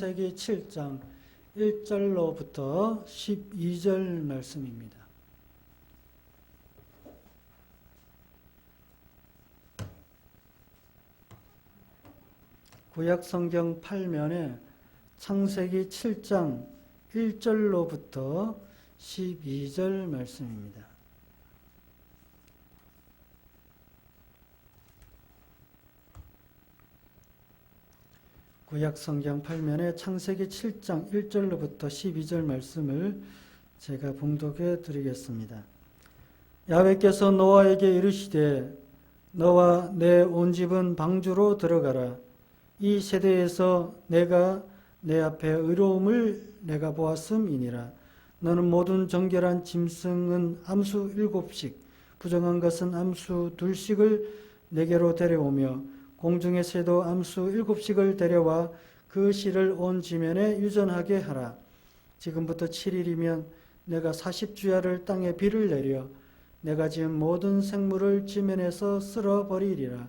창세기 7장 1절로부터 12절 말씀입니다. 구약성경 8면에 창세기 7장 1절로부터 12절 말씀입니다. 구약성경 8면에 창세기 7장 1절로부터 12절 말씀을 제가 봉독해 드리겠습니다. 야훼께서 노아에게 이르시되 너와 내 온 집은 방주로 들어가라. 이 세대에서 내가 내 앞에 의로움을 내가 보았음이니라. 너는 모든 정결한 짐승은 암수 7씩 부정한 것은 암수 2씩을 내게로 데려오며 공중의 새도 암수 7씩을 데려와 그 실을 온 지면에 유전하게 하라. 지금부터 7일이면 내가 40주야를 땅에 비를 내려 내가 지은 모든 생물을 지면에서 쓸어버리리라.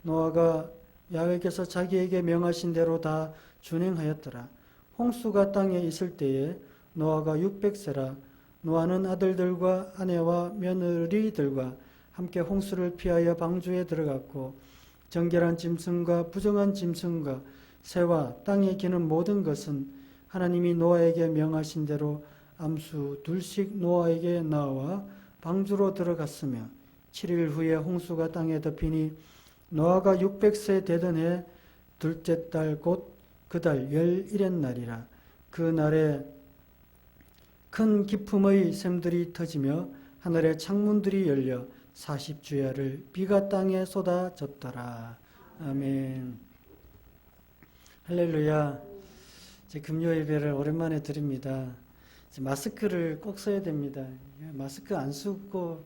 노아가 야훼께서 자기에게 명하신 대로 다 준행하였더라. 홍수가 땅에 있을 때에 노아가 600세라. 노아는 아들들과 아내와 며느리들과 함께 홍수를 피하여 방주에 들어갔고 정결한 짐승과 부정한 짐승과 새와 땅에 기는 모든 것은 하나님이 노아에게 명하신 대로 암수 2씩 노아에게 나와 방주로 들어갔으며 7일 후에 홍수가 땅에 덮이니 노아가 600세 되던 해 둘째 달 곧 그 달 11의 날이라. 그 날에 큰 기품의 샘들이 터지며 하늘의 창문들이 열려 40주야를 비가 땅에 쏟아졌더라. 아멘. 할렐루야. 이제 금요 예배를 오랜만에 드립니다. 이제 마스크를 꼭 써야 됩니다. 마스크 안 쓰고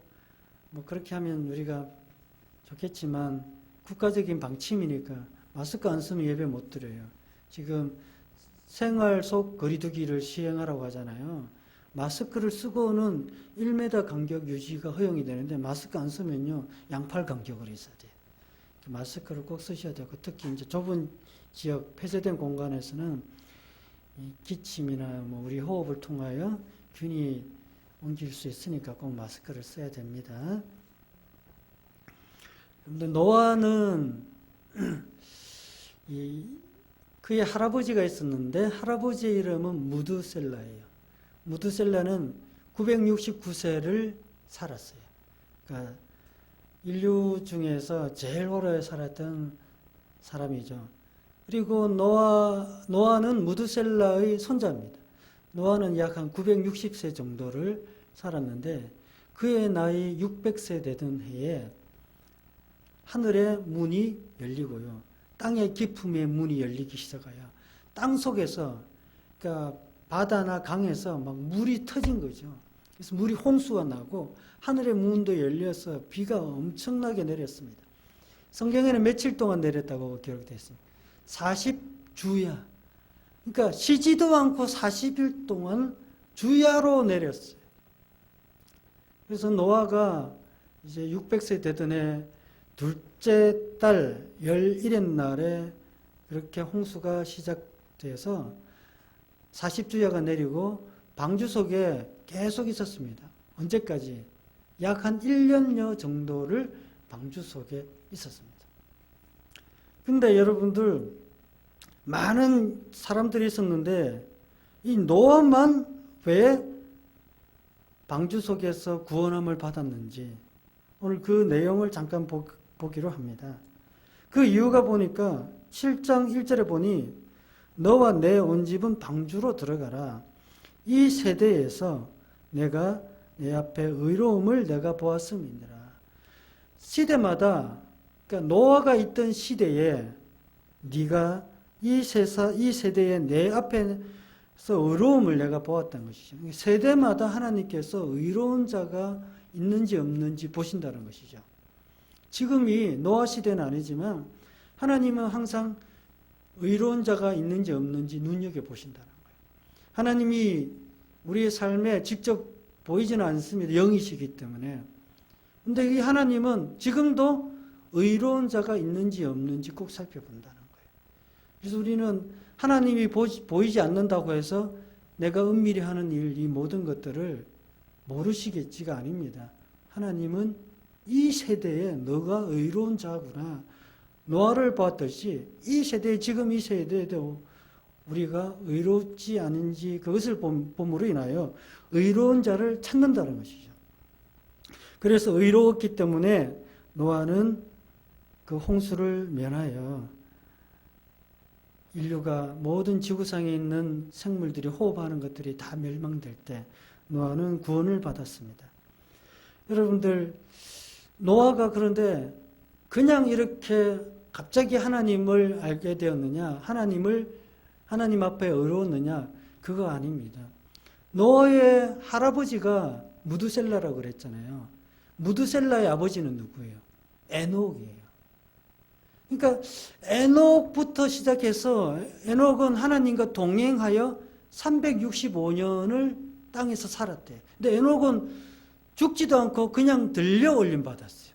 뭐 그렇게 하면 우리가 좋겠지만 국가적인 방침이니까 마스크 안 쓰면 예배 못 드려요. 지금 생활 속 거리두기를 시행하라고 하잖아요. 마스크를 쓰고는 1m 간격 유지가 허용이 되는데 마스크 안 쓰면요 양팔 간격으로 있어야 돼요. 마스크를 꼭 쓰셔야 되고 특히 이제 좁은 지역 폐쇄된 공간에서는 이 기침이나 뭐 우리 호흡을 통하여 균이 옮길 수 있으니까 꼭 마스크를 써야 됩니다. 그런데 노아는 그의 할아버지가 있었는데 할아버지의 이름은 무드셀라예요. 무드셀라는 969세를 살았어요. 그러니까 인류 중에서 제일 오래 살았던 사람이죠. 그리고 노아는 무드셀라의 손자입니다. 노아는 약 한 960세 정도를 살았는데 그의 나이 600세 되던 해에 하늘의 문이 열리고요. 땅의 깊음의 문이 열리기 시작해요. 땅 속에서 그러니까 바다나 강에서 막 물이 터진 거죠. 그래서 물이 홍수가 나고 하늘의 문도 열려서 비가 엄청나게 내렸습니다. 성경에는 며칠 동안 내렸다고 기록되어 있습니다. 40주야. 그러니까 쉬지도 않고 40일 동안 주야로 내렸어요. 그래서 노아가 이제 600세 되던 해 둘째 달 11의 날에 그렇게 홍수가 시작돼서 40주야가 내리고 방주 속에 계속 있었습니다. 언제까지? 약 한 1년여 정도를 방주 속에 있었습니다. 근데 여러분들 많은 사람들이 있었는데 이 노아만 왜 방주 속에서 구원함을 받았는지 오늘 그 내용을 잠깐 보기로 합니다. 그 이유가 보니까 7장 1절에 보니 너와 내 온 집은 방주로 들어가라. 이 세대에서 내가 내 앞에 의로움을 내가 보았음이니라. 시대마다 그러니까 노아가 있던 시대에 네가 이 세대에 내 앞에서 의로움을 내가 보았다는 것이죠. 세대마다 하나님께서 의로운 자가 있는지 없는지 보신다는 것이죠. 지금이 노아 시대는 아니지만 하나님은 항상 의로운 자가 있는지 없는지 눈여겨보신다는 거예요. 하나님이 우리의 삶에 직접 보이지는 않습니다. 영이시기 때문에. 근데 이 하나님은 지금도 의로운 자가 있는지 없는지 꼭 살펴본다는 거예요. 그래서 우리는 하나님이 보이지 않는다고 해서 내가 은밀히 하는 일, 이 모든 것들을 모르시겠지가 아닙니다. 하나님은 이 세대에 너가 의로운 자구나. 노아를 봤듯이 이 세대, 지금 이 세대에도 우리가 의롭지 않은지 그것을 봄으로 인하여 의로운 자를 찾는다는 것이죠. 그래서 의로웠기 때문에 노아는 그 홍수를 면하여 인류가 모든 지구상에 있는 생물들이 호흡하는 것들이 다 멸망될 때 노아는 구원을 받았습니다. 여러분들, 노아가 그런데 그냥 이렇게 갑자기 하나님을 알게 되었느냐, 하나님 앞에 의로웠느냐, 그거 아닙니다. 노아의 할아버지가 무두셀라라고 그랬잖아요. 무두셀라의 아버지는 누구예요? 에녹이에요. 그러니까 에녹부터 시작해서 에녹은 하나님과 동행하여 365년을 땅에서 살았대. 근데 에녹은 죽지도 않고 그냥 들려 올림 받았어요.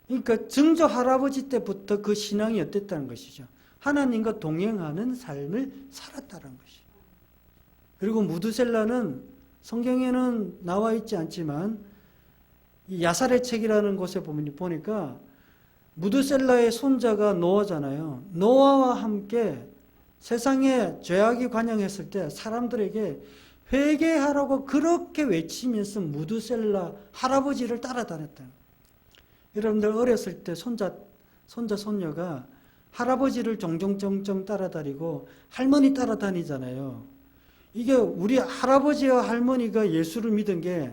그러니까 증조 할아버지 때부터 그 신앙이 어땠다는 것이죠. 하나님과 동행하는 삶을 살았다는 것이죠. 그리고 무두셀라는 성경에는 나와 있지 않지만 이 야살의 책이라는 곳에 보니까 무두셀라의 손자가 노아잖아요. 노아와 함께 세상에 죄악이 관영했을 때 사람들에게 회개하라고 그렇게 외치면서 무두셀라 할아버지를 따라다녔다. 여러분들 어렸을 때 손자, 손녀가 할아버지를 종종 따라다니고 할머니 따라다니잖아요. 이게 우리 할아버지와 할머니가 예수를 믿은 게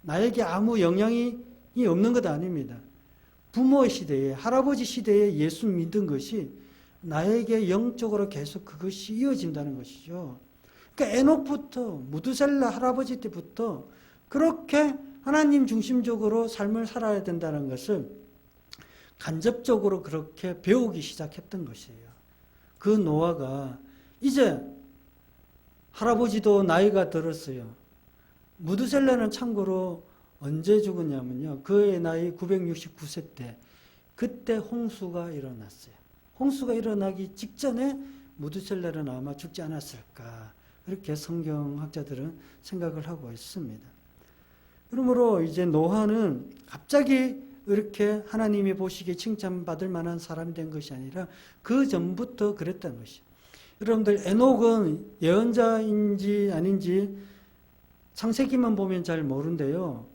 나에게 아무 영향이 없는 것 아닙니다. 부모 시대에, 할아버지 시대에 예수 믿은 것이 나에게 영적으로 계속 그것이 이어진다는 것이죠. 그러니까 에녹부터 무두셀라 할아버지 때부터 그렇게 하나님 중심적으로 삶을 살아야 된다는 것을 간접적으로 그렇게 배우기 시작했던 것이에요. 그 노아가 이제 할아버지도 나이가 들었어요. 무두셀라는 참고로 언제 죽었냐면요. 그의 나이 969세 때 그때 홍수가 일어났어요. 홍수가 일어나기 직전에 무두셀라는 아마 죽지 않았을까 그렇게 성경학자들은 생각을 하고 있습니다. 그러므로 이제 노아는 갑자기 이렇게 하나님이 보시기에 칭찬받을 만한 사람이 된 것이 아니라 그 전부터 그랬다는 것이죠. 여러분들 에녹은 예언자인지 아닌지 창세기만 보면 잘 모르는데요.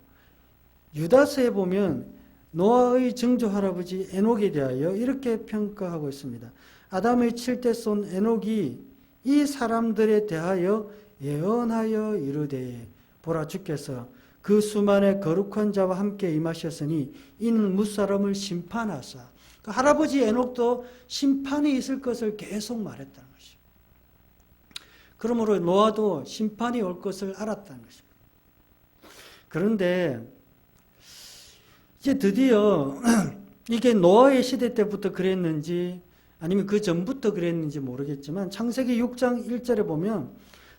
유다서에 보면 노아의 증조 할아버지 에녹에 대하여 이렇게 평가하고 있습니다. 아담의 7대 손 에녹이 이 사람들에 대하여 예언하여 이르되 보라 주께서 그 수만의 거룩한 자와 함께 임하셨으니 이는 무사람을 심판하사. 그 할아버지 에녹도 심판이 있을 것을 계속 말했다는 것이죠. 그러므로 노아도 심판이 올 것을 알았다는 것입니다. 그런데 이제 드디어 이게 노아의 시대 때부터 그랬는지 아니면 그 전부터 그랬는지 모르겠지만 창세기 6장 1절에 보면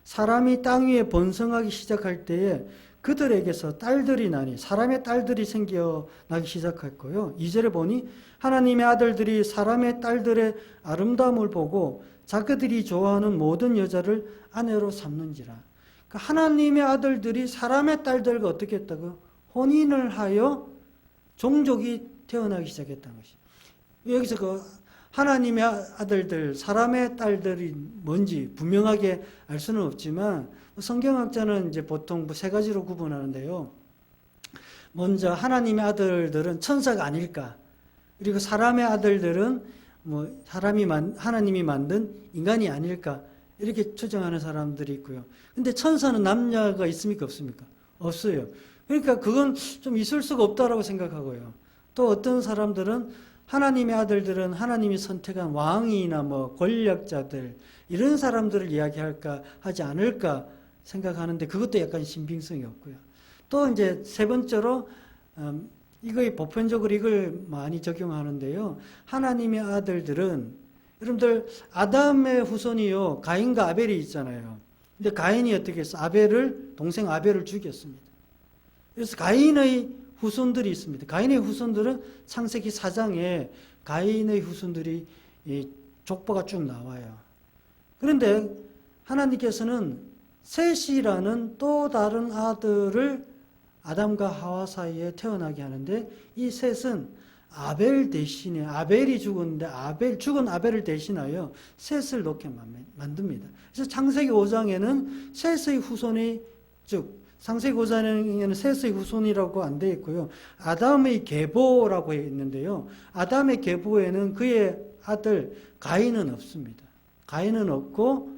사람이 땅 위에 번성하기 시작할 때에 그들에게서 딸들이 나니 사람의 딸들이 생겨나기 시작했고요. 2절에 보니 하나님의 아들들이 사람의 딸들의 아름다움을 보고 자기들이 좋아하는 모든 여자를 아내로 삼는지라. 그러니까 하나님의 아들들이 사람의 딸들과 어떻게 했다고? 혼인을 하여 종족이 태어나기 시작했다는 것이. 여기서 그 하나님의 아들들, 사람의 딸들이 뭔지 분명하게 알 수는 없지만 성경학자는 이제 보통 세 가지로 구분하는데요. 먼저 하나님의 아들들은 천사가 아닐까? 그리고 사람의 아들들은 하나님이 만든 인간이 아닐까? 이렇게 추정하는 사람들이 있고요. 근데 천사는 남녀가 있습니까? 없습니까? 없어요. 그러니까 그건 좀 있을 수가 없다라고 생각하고요. 또 어떤 사람들은 하나님의 아들들은 하나님이 선택한 왕이나 권력자들 이런 사람들을 이야기할까 하지 않을까 생각하는데 그것도 약간 신빙성이 없고요. 또 이제 세 번째로 이거의 보편적으로 이걸 많이 적용하는데요. 하나님의 아들들은 여러분들 아담의 후손이요 가인과 아벨이 있잖아요. 근데 가인이 어떻게 했어? 동생 아벨을 죽였습니다. 그래서 가인의 후손들이 있습니다. 가인의 후손들은 창세기 4장에 가인의 후손들이 족보가 쭉 나와요. 그런데 하나님께서는 셋이라는 또 다른 아들을 아담과 하와 사이에 태어나게 하는데, 이 셋은 아벨 대신에, 아벨이 죽었는데 죽은 아벨을 대신하여 셋을 놓게 만듭니다. 그래서 창세기 5장에는 셋의 후손이, 즉 창세기 5장에는 셋의 후손이라고 안 되어 있고요. 아담의 계보라고 있는데요. 아담의 계보에는 그의 아들 가인은 없습니다. 가인은 없고,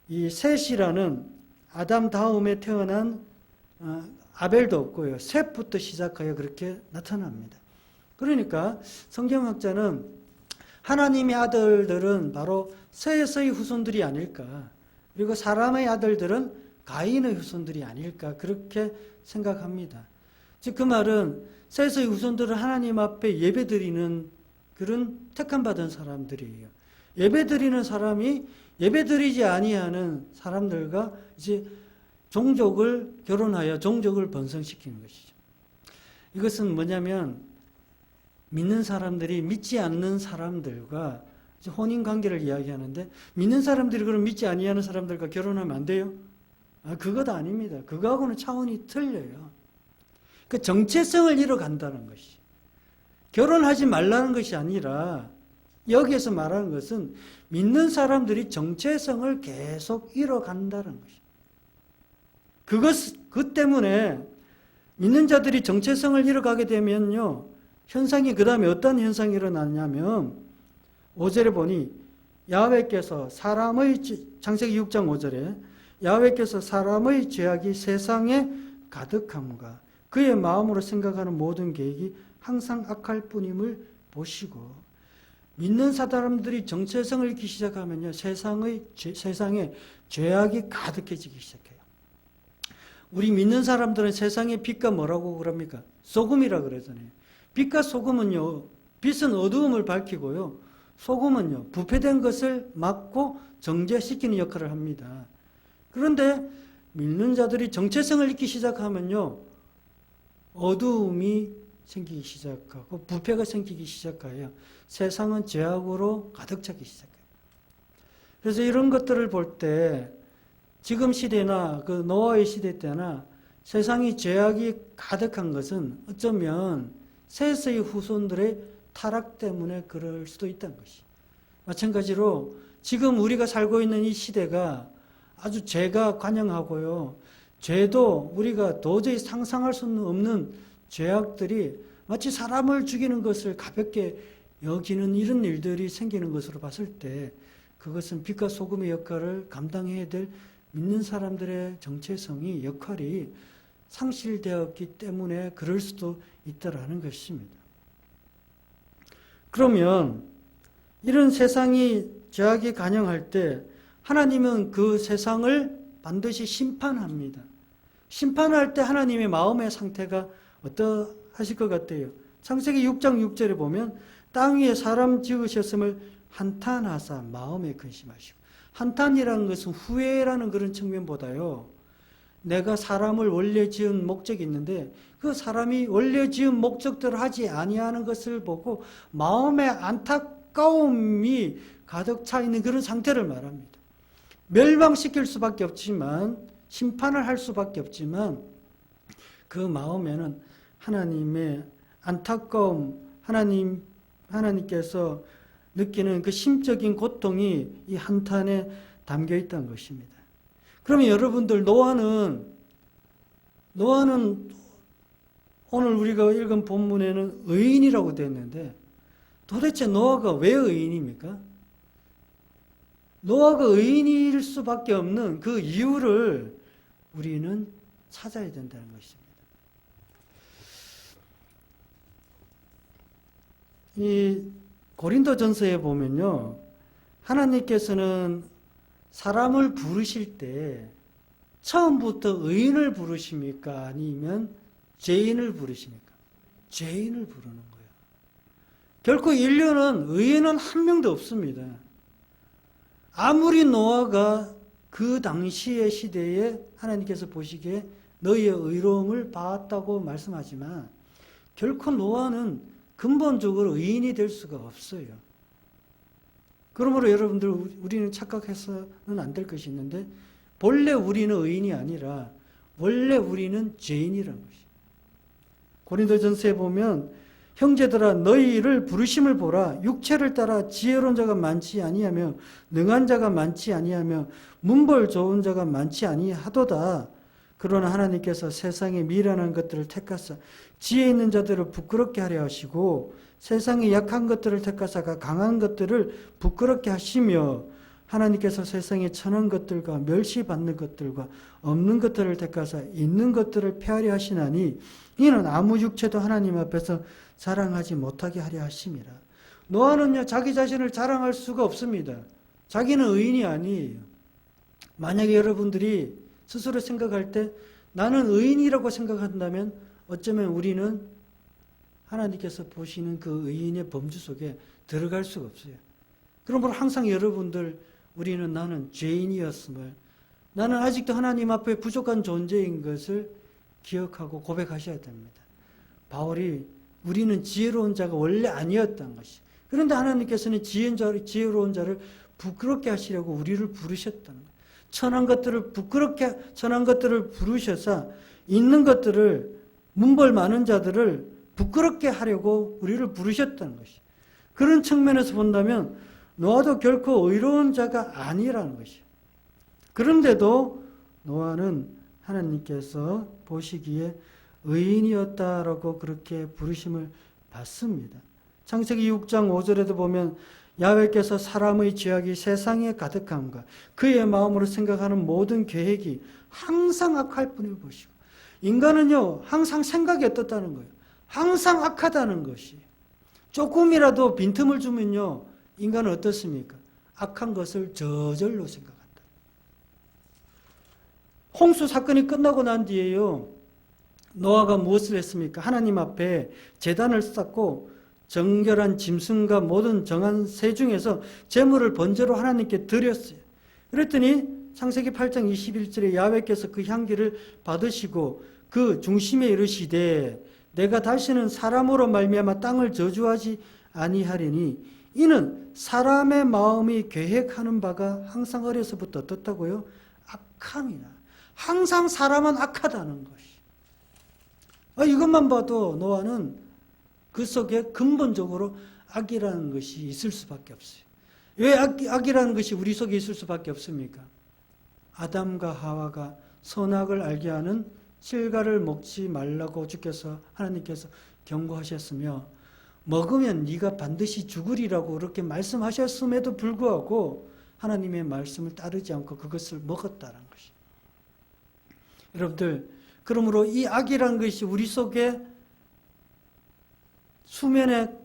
이 셋이라는 아담 다음에 태어난 아벨도 없고요. 셋부터 시작하여 그렇게 나타납니다. 그러니까 성경학자는 하나님의 아들들은 바로 셋의 후손들이 아닐까, 그리고 사람의 아들들은 가인의 후손들이 아닐까, 그렇게 생각합니다. 즉 그 말은 셋의 후손들은 하나님 앞에 예배드리는 그런 택함받은 사람들이에요. 예배드리는 사람이 예배드리지 아니하는 사람들과 이제 종족을 결혼하여 종족을 번성시키는 것이죠. 이것은 뭐냐면, 믿는 사람들이 믿지 않는 사람들과 혼인 관계를 이야기하는데, 믿는 사람들이 그럼 믿지 아니하는 사람들과 결혼하면 안 돼요? 그것 아닙니다. 그거하고는 차원이 틀려요. 그 정체성을 잃어간다는 것이, 결혼하지 말라는 것이 아니라, 여기에서 말하는 것은 믿는 사람들이 정체성을 계속 잃어간다는 것이. 그 때문에 믿는 자들이 정체성을 잃어가게 되면요, 현상이 그 다음에 어떤 현상이 일어나냐면, 5절에 보니 야훼께서 사람의, 창세기 6장 5절에 야훼께서 사람의 죄악이 세상에 가득함과 그의 마음으로 생각하는 모든 계획이 항상 악할 뿐임을 보시고, 믿는 사람들이 정체성을 잃기 시작하면요, 세상에 죄악이 가득해지기 시작해요. 우리 믿는 사람들은 세상의 빛과 뭐라고 그럽니까? 소금이라 그러잖아요. 빛과 소금은요, 빛은 어두움을 밝히고요, 소금은요, 부패된 것을 막고 정죄시키는 역할을 합니다. 그런데 믿는 자들이 정체성을 잃기 시작하면요, 어두움이 생기기 시작하고 부패가 생기기 시작하여 세상은 죄악으로 가득 차기 시작해요. 그래서 이런 것들을 볼 때 지금 시대나 그 노아의 시대 때나 세상이 죄악이 가득한 것은 어쩌면 셋의 후손들의 타락 때문에 그럴 수도 있다는 것이. 마찬가지로 지금 우리가 살고 있는 이 시대가 아주 죄가 관영하고요, 죄도 우리가 도저히 상상할 수 없는 죄악들이 마치 사람을 죽이는 것을 가볍게 여기는 이런 일들이 생기는 것으로 봤을 때, 그것은 빛과 소금의 역할을 감당해야 될 믿는 사람들의 정체성이, 역할이 상실되었기 때문에 그럴 수도 있다라는 것입니다. 그러면 이런 세상이 죄악이 관영할 때 하나님은 그 세상을 반드시 심판합니다. 심판할 때 하나님의 마음의 상태가 어떠하실 것 같아요? 창세기 6장 6절에 보면 땅 위에 사람 지으셨음을 한탄하사 마음에 근심하시고, 한탄이라는 것은 후회라는 그런 측면보다요, 내가 사람을 원래 지은 목적이 있는데 그 사람이 원래 지은 목적대로 하지 아니하는 것을 보고 마음에 안타까움이 가득 차 있는 그런 상태를 말합니다. 멸망시킬 수밖에 없지만, 심판을 할 수밖에 없지만, 그 마음에는 하나님의 안타까움, 하나님께서 느끼는 그 심적인 고통이 이 한탄에 담겨 있다는 것입니다. 그러면 여러분들, 노아는 오늘 우리가 읽은 본문에는 의인이라고 되어 있는데, 도대체 노아가 왜 의인입니까? 노아가 의인일 수밖에 없는 그 이유를 우리는 찾아야 된다는 것입니다. 이 고린도전서에 보면요, 하나님께서는 사람을 부르실 때 처음부터 의인을 부르십니까? 아니면 죄인을 부르십니까? 죄인을 부르는 거예요. 결코 인류는 의인은 한 명도 없습니다. 아무리 노아가 그 당시의 시대에 하나님께서 보시기에 너희의 의로움을 봤다고 말씀하지만, 결코 노아는 근본적으로 의인이 될 수가 없어요. 그러므로 여러분들 우리는 착각해서는 안 될 것이 있는데 본래 우리는 의인이 아니라 원래 우리는 죄인이라는 것이에요. 고린도전서에 보면 형제들아 너희를 부르심을 보라. 육체를 따라 지혜로운 자가 많지 아니하며 능한 자가 많지 아니하며 문벌 좋은 자가 많지 아니하도다. 그러나 하나님께서 세상에 미련한 것들을 택하사 지혜 있는 자들을 부끄럽게 하려 하시고 세상에 약한 것들을 택하사가 강한 것들을 부끄럽게 하시며 하나님께서 세상에 천한 것들과 멸시받는 것들과 없는 것들을 택하사 있는 것들을 폐하려 하시나니 이는 아무 육체도 하나님 앞에서 자랑하지 못하게 하려 하심이라. 노아는요 자기 자신을 자랑할 수가 없습니다. 자기는 의인이 아니에요. 만약에 여러분들이 스스로 생각할 때 나는 의인이라고 생각한다면 어쩌면 우리는 하나님께서 보시는 그 의인의 범주 속에 들어갈 수가 없어요. 그러므로 항상 여러분들 우리는 나는 죄인이었음을 나는 아직도 하나님 앞에 부족한 존재인 것을 기억하고 고백하셔야 됩니다. 바울이 우리는 지혜로운 자가 원래 아니었다는 것이. 그런데 하나님께서는 지혜로운 자를 부끄럽게 하시려고 우리를 부르셨다는 거예요. 천한 것들을 부르셔서 있는 것들을 문벌 많은 자들을 부끄럽게 하려고 우리를 부르셨다는 것이. 그런 측면에서 본다면 노아도 결코 의로운 자가 아니라는 것이. 그런데도 노아는 하나님께서 보시기에 의인이었다라고 그렇게 부르심을 받습니다. 창세기 6장 5절에도 보면 야훼께서 사람의 죄악이 세상에 가득함과 그의 마음으로 생각하는 모든 계획이 항상 악할 뿐을 보시고 인간은요 항상 생각이 어떻다는 거예요. 항상 악하다는 것이. 조금이라도 빈틈을 주면요 인간은 어떻습니까? 악한 것을 저절로 생각한다. 홍수 사건이 끝나고 난 뒤에요 노아가 무엇을 했습니까? 하나님 앞에 제단을 쌓고 정결한 짐승과 모든 정한 새 중에서 제물을 번제로 하나님께 드렸어요. 그랬더니 창세기 8장 21절에 야훼께서 그 향기를 받으시고 그 중심에 이르시되 내가 다시는 사람으로 말미암아 땅을 저주하지 아니하리니 이는 사람의 마음이 계획하는 바가 항상 어려서부터 어떻다고요? 악함이나 항상 사람은 악하다는 것이. 이것만 봐도 노아는 그 속에 근본적으로 악이라는 것이 있을 수밖에 없어요. 왜 악이라는 것이 우리 속에 있을 수밖에 없습니까? 아담과 하와가 선악을 알게 하는 실과를 먹지 말라고 하나님께서 경고하셨으며 먹으면 네가 반드시 죽으리라고 그렇게 말씀하셨음에도 불구하고 하나님의 말씀을 따르지 않고 그것을 먹었다는 것이. 여러분들 그러므로 이 악이라는 것이 우리 속에 수면에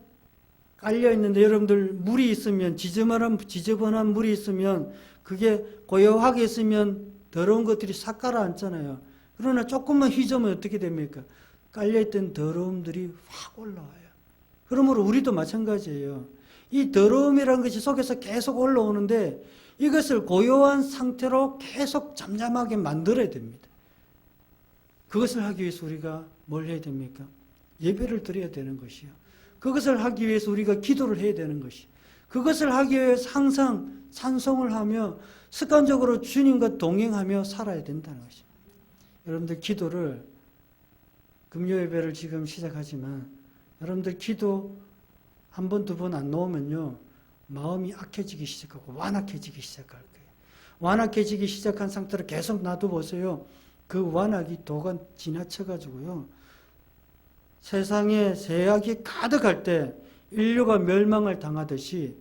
깔려 있는데 여러분들 물이 있으면 지저분한 물이 있으면 그게 고요하게 있으면 더러운 것들이 싹 가라앉잖아요. 그러나 조금만 휘저으면 어떻게 됩니까? 깔려있던 더러움들이 확 올라와요. 그러므로 우리도 마찬가지예요. 이 더러움이라는 것이 속에서 계속 올라오는데 이것을 고요한 상태로 계속 잠잠하게 만들어야 됩니다. 그것을 하기 위해서 우리가 뭘 해야 됩니까? 예배를 드려야 되는 것이요. 그것을 하기 위해서 우리가 기도를 해야 되는 것이. 그것을 하기 위해서 항상 찬송을 하며 습관적으로 주님과 동행하며 살아야 된다는 것입니다. 여러분들 기도를 금요 예배를 지금 시작하지만 여러분들 기도 한 번, 두 번 안 놓으면요 마음이 악해지기 시작하고 완악해지기 시작할 거예요. 완악해지기 시작한 상태로 계속 놔둬보세요. 그 완악이 도가 지나쳐가지고요 세상에 죄악이 가득할 때 인류가 멸망을 당하듯이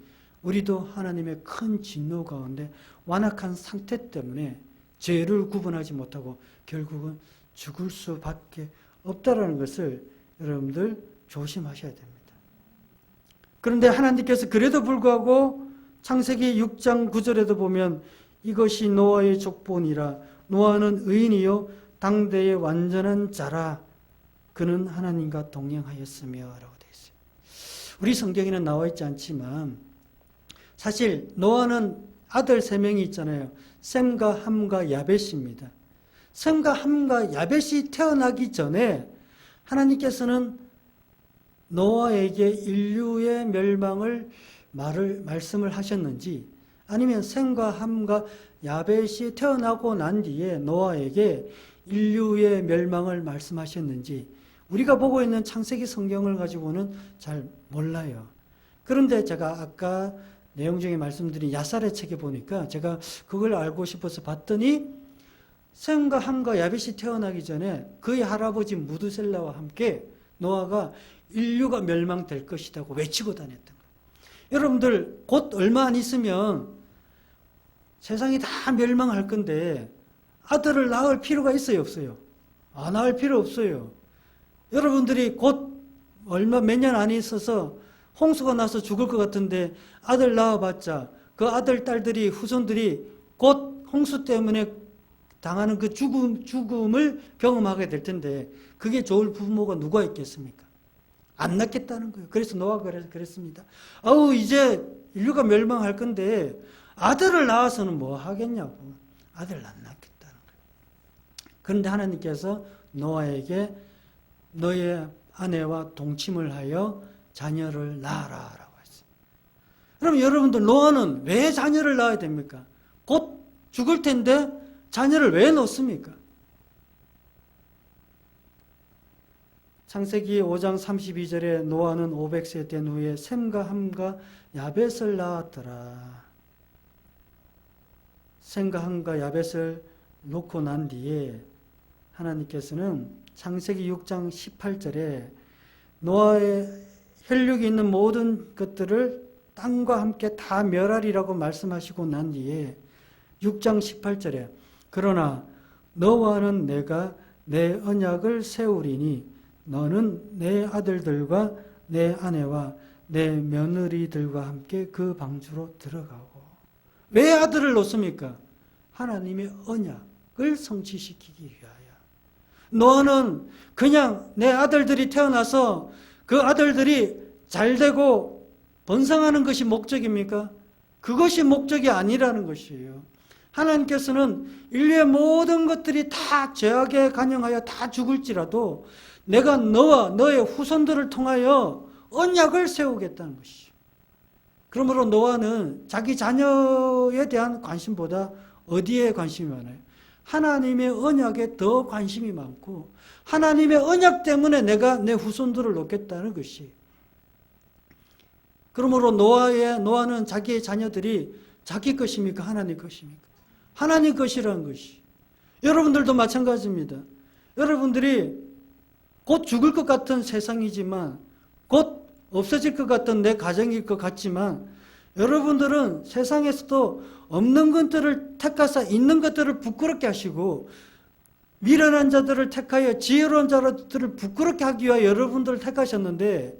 우리도 하나님의 큰 진노 가운데 완악한 상태 때문에 죄를 구분하지 못하고 결국은 죽을 수밖에 없다라는 것을 여러분들 조심하셔야 됩니다. 그런데 하나님께서 그래도 불구하고 창세기 6장 9절에도 보면 이것이 노아의 족본이라 노아는 의인이요 당대의 완전한 자라 그는 하나님과 동행하였으며 라고 되어 있어요. 우리 성경에는 나와 있지 않지만 사실 노아는 아들 3명이 있잖아요. 셈과 함과 야벳입니다. 셈과 함과 야벳이 태어나기 전에 하나님께서는 노아에게 인류의 멸망을 말씀을 하셨는지, 아니면 셈과 함과 야벳이 태어나고 난 뒤에 노아에게 인류의 멸망을 말씀하셨는지 우리가 보고 있는 창세기 성경을 가지고는 잘 몰라요. 그런데 제가 아까 내용 중에 말씀드린 야살의 책에 보니까 제가 그걸 알고 싶어서 봤더니 셈과 함과 야벳이 태어나기 전에 그의 할아버지 무드셀라와 함께 노아가 인류가 멸망될 것이라고 외치고 다녔던 거예요. 여러분들 곧 얼마 안 있으면 세상이 다 멸망할 건데 아들을 낳을 필요가 있어요, 없어요? 안 낳을 필요 없어요. 여러분들이 곧 얼마 몇 년 안에 있어서 홍수가 나서 죽을 것 같은데 아들 낳아봤자 그 아들, 딸들이, 후손들이 곧 홍수 때문에 당하는 그 죽음을 경험하게 될 텐데 그게 좋을 부모가 누가 있겠습니까? 안 낳겠다는 거예요. 그래서 노아가 그랬습니다. 아우, 이제 인류가 멸망할 건데 아들을 낳아서는 뭐 하겠냐고. 아들을 안 낳겠다는 거예요. 그런데 하나님께서 노아에게 너의 아내와 동침을 하여 자녀를 낳아라 라고 했어요. 그럼 여러분들 노아는 왜 자녀를 낳아야 됩니까? 곧 죽을 텐데 자녀를 왜 놓습니까? 창세기 5장 32절에 노아는 500세 된 후에 셈과 함과 야벳을 낳았더라. 셈과 함과 야벳을 놓고 난 뒤에 하나님께서는 창세기 6장 18절에 노아의 혈육이 있는 모든 것들을 땅과 함께 다 멸하리라고 말씀하시고 난 뒤에 6장 18절에 그러나 너와는 내가 내 언약을 세우리니 너는 내 아들들과 내 아내와 내 며느리들과 함께 그 방주로 들어가고. 왜 아들을 놓습니까? 하나님의 언약을 성취시키기 위하여. 너는 그냥 내 아들들이 태어나서 그 아들들이 잘되고 번성하는 것이 목적입니까? 그것이 목적이 아니라는 것이에요. 하나님께서는 인류의 모든 것들이 다 죄악에 간영하여 다 죽을지라도 내가 너와 너의 후손들을 통하여 언약을 세우겠다는 것이죠. 그러므로 노아는 자기 자녀에 대한 관심보다 어디에 관심이 많아요? 하나님의 언약에 더 관심이 많고 하나님의 언약 때문에 내가 내 후손들을 놓겠다는 것이. 그러므로 노아는 자기의 자녀들이 자기 것입니까? 하나님 것입니까? 하나님 것이라는 것이. 여러분들도 마찬가지입니다. 여러분들이 곧 죽을 것 같은 세상이지만 곧 없어질 것 같은 내 가정일 것 같지만 여러분들은 세상에서도 없는 것들을 택하사 있는 것들을 부끄럽게 하시고 미련한 자들을 택하여 지혜로운 자들을 부끄럽게 하기 위하여 여러분들을 택하셨는데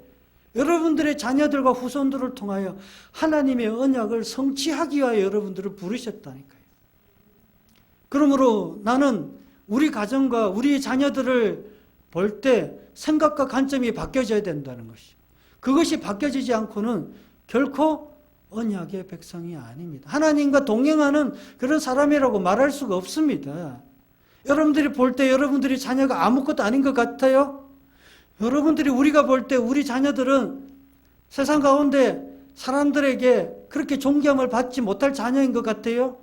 여러분들의 자녀들과 후손들을 통하여 하나님의 언약을 성취하기 위하여 여러분들을 부르셨다니까요. 그러므로 나는 우리 가정과 우리 자녀들을 볼 때 생각과 관점이 바뀌어져야 된다는 것이. 그것이 바뀌어지지 않고는 결코 언약의 백성이 아닙니다. 하나님과 동행하는 그런 사람이라고 말할 수가 없습니다. 여러분들이 볼 때 여러분들이 자녀가 아무것도 아닌 것 같아요? 여러분들이 우리가 볼 때 우리 자녀들은 세상 가운데 사람들에게 그렇게 존경을 받지 못할 자녀인 것 같아요?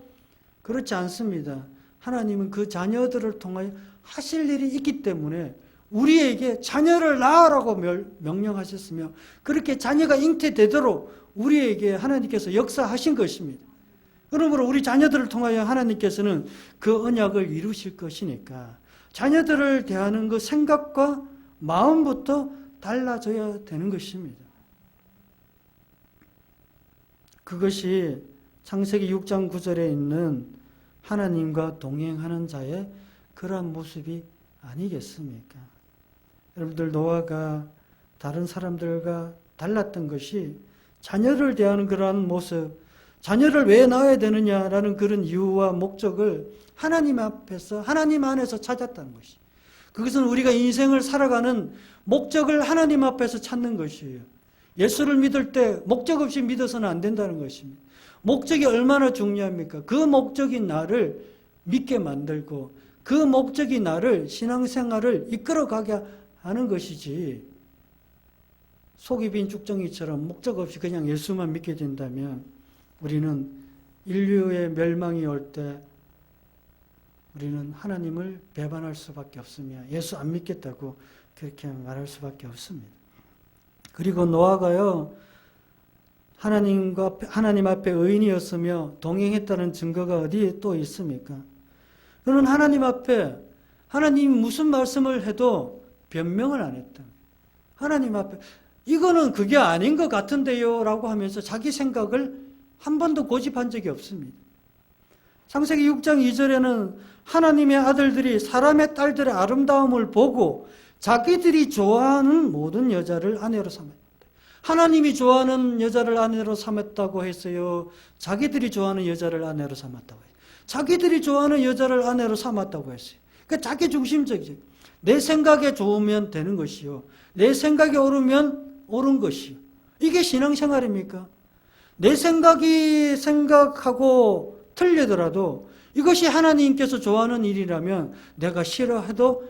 그렇지 않습니다. 하나님은 그 자녀들을 통하여 하실 일이 있기 때문에 우리에게 자녀를 낳으라고 명령하셨으며 그렇게 자녀가 잉태되도록 우리에게 하나님께서 역사하신 것입니다. 그러므로 우리 자녀들을 통하여 하나님께서는 그 언약을 이루실 것이니까 자녀들을 대하는 그 생각과 마음부터 달라져야 되는 것입니다. 그것이 창세기 6장 9절에 있는 하나님과 동행하는 자의 그러한 모습이 아니겠습니까? 여러분들 노아가 다른 사람들과 달랐던 것이 자녀를 대하는 그러한 모습, 자녀를 왜 낳아야 되느냐라는 그런 이유와 목적을 하나님 앞에서 하나님 안에서 찾았다는 것이. 그것은 우리가 인생을 살아가는 목적을 하나님 앞에서 찾는 것이에요. 예수를 믿을 때 목적 없이 믿어서는 안 된다는 것입니다. 목적이 얼마나 중요합니까? 그 목적이 나를 믿게 만들고 그 목적이 나를 신앙생활을 이끌어가게 하는 것이지. 속이 빈 쭉정이처럼 목적 없이 그냥 예수만 믿게 된다면 우리는 인류의 멸망이 올 때 우리는 하나님을 배반할 수밖에 없으며 예수 안 믿겠다고 그렇게 말할 수밖에 없습니다. 그리고 노아가요, 하나님 앞에 의인이었으며 동행했다는 증거가 어디에 또 있습니까? 그는 하나님 앞에 하나님이 무슨 말씀을 해도 변명을 안 했다. 하나님 앞에 이거는 그게 아닌 것 같은데요 라고 하면서 자기 생각을 한 번도 고집한 적이 없습니다. 창세기 6장 2절에는 하나님의 아들들이 사람의 딸들의 아름다움을 보고 자기들이 좋아하는 모든 여자를 아내로 삼았다. 하나님이 좋아하는 여자를 아내로 삼았다고 했어요? 자기들이 좋아하는 여자를 아내로 삼았다고 했어요? 자기들이 좋아하는 여자를 아내로 삼았다고 했어요. 그러니까 자기 중심적이죠. 내 생각에 좋으면 되는 것이요. 내 생각에 옳으면 옳은 것이요. 이게 신앙생활입니까? 내 생각이 생각하고 틀리더라도 이것이 하나님께서 좋아하는 일이라면 내가 싫어해도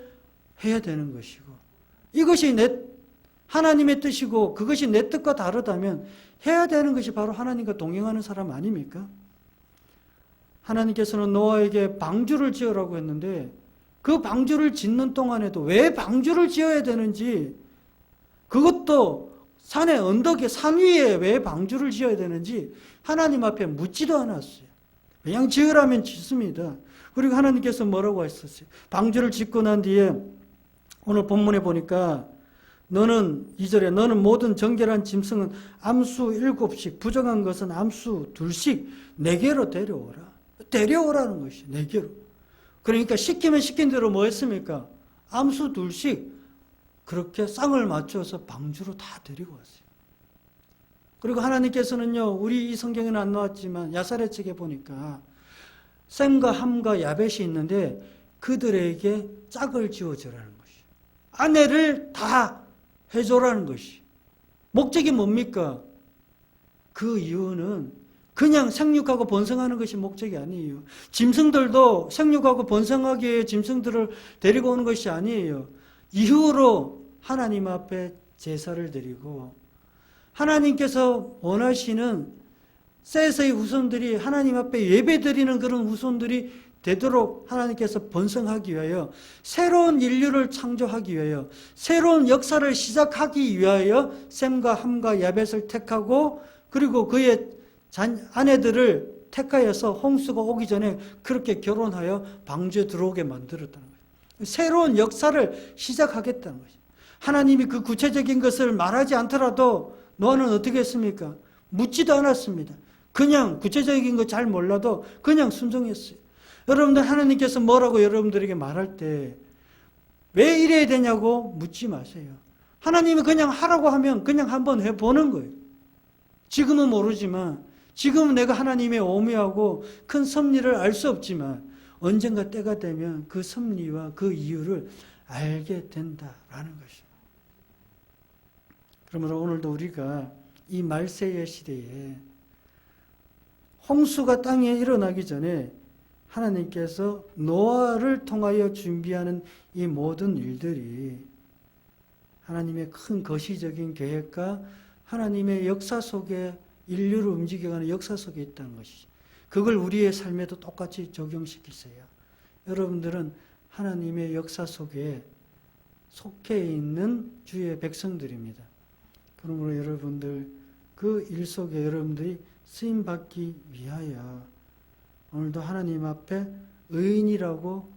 해야 되는 것이고, 이것이 하나님의 뜻이고 그것이 내 뜻과 다르다면 해야 되는 것이 바로 하나님과 동행하는 사람 아닙니까? 하나님께서는 노아에게 방주를 지으라고 했는데 그 방주를 짓는 동안에도 왜 방주를 지어야 되는지, 그것도 산의 언덕에 산 위에 왜 방주를 지어야 되는지 하나님 앞에 묻지도 않았어요. 그냥 지으라면 짓습니다. 그리고 하나님께서 뭐라고 하셨어요? 방주를 짓고 난 뒤에 오늘 본문에 보니까 너는 2절에 너는 모든 정결한 짐승은 암수 7씩 부정한 것은 암수 2씩 내게로 데려오라. 데려오라는 것이에요. 내게로. 그러니까 시키면 시킨 대로 뭐 했습니까? 암수 2씩 그렇게 쌍을 맞춰서 방주로 다 데리고 왔어요. 그리고 하나님께서는요, 우리 이 성경에는 안 나왔지만 야사렛 책에 보니까 셈과 함과 야벳이 있는데 그들에게 짝을 지어주라는 것이에요. 아내를 다 해줘라는 것이. 목적이 뭡니까? 그 이유는 그냥 생육하고 번성하는 것이 목적이 아니에요. 짐승들도 생육하고 번성하기 위해 짐승들을 데리고 오는 것이 아니에요. 이후로 하나님 앞에 제사를 드리고 하나님께서 원하시는 셋의 후손들이 하나님 앞에 예배드리는 그런 후손들이 되도록 하나님께서 번성하기 위하여 새로운 인류를 창조하기 위하여 새로운 역사를 시작하기 위하여 셈과 함과 야벳을 택하고 그리고 그의 아내들을 택하여서 홍수가 오기 전에 그렇게 결혼하여 방주에 들어오게 만들었다는 거예요. 새로운 역사를 시작하겠다는 거죠. 하나님이 그 구체적인 것을 말하지 않더라도 노아는 어떻게 했습니까? 묻지도 않았습니다. 그냥 구체적인 거 잘 몰라도 그냥 순종했어요. 여러분들 하나님께서 뭐라고 여러분들에게 말할 때 왜 이래야 되냐고 묻지 마세요. 하나님이 그냥 하라고 하면 그냥 한번 해보는 거예요. 지금은 모르지만 지금은 내가 하나님의 오묘하고 큰 섭리를 알 수 없지만 언젠가 때가 되면 그 섭리와 그 이유를 알게 된다라는 것입니다. 그러므로 오늘도 우리가 이 말세의 시대에 홍수가 땅에 일어나기 전에 하나님께서 노아를 통하여 준비하는 이 모든 일들이 하나님의 큰 거시적인 계획과 하나님의 역사 속에 인류를 움직여가는 역사 속에 있다는 것이죠. 그걸 우리의 삶에도 똑같이 적용시키세요. 여러분들은 하나님의 역사 속에 속해 있는 주의 백성들입니다. 그러므로 여러분들 그 일 속에 여러분들이 쓰임받기 위하여 오늘도 하나님 앞에 의인이라고,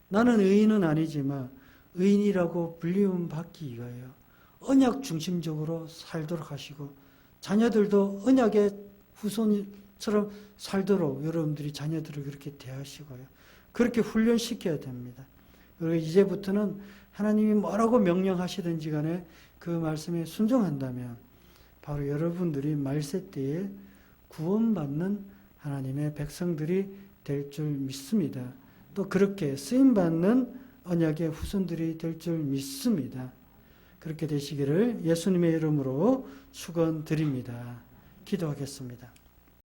나는 의인은 아니지만 의인이라고 불리움 받기 위하여 언약 중심적으로 살도록 하시고 자녀들도 언약의 후손처럼 살도록 여러분들이 자녀들을 그렇게 대하시고요. 그렇게 훈련시켜야 됩니다. 그리고 이제부터는 하나님이 뭐라고 명령하시든지 간에 그 말씀에 순종한다면 바로 여러분들이 말세 때에 구원받는 하나님의 백성들이 될 줄 믿습니다. 또 그렇게 쓰임받는 언약의 후손들이 될 줄 믿습니다. 그렇게 되시기를 예수님의 이름으로 축원드립니다. 기도하겠습니다.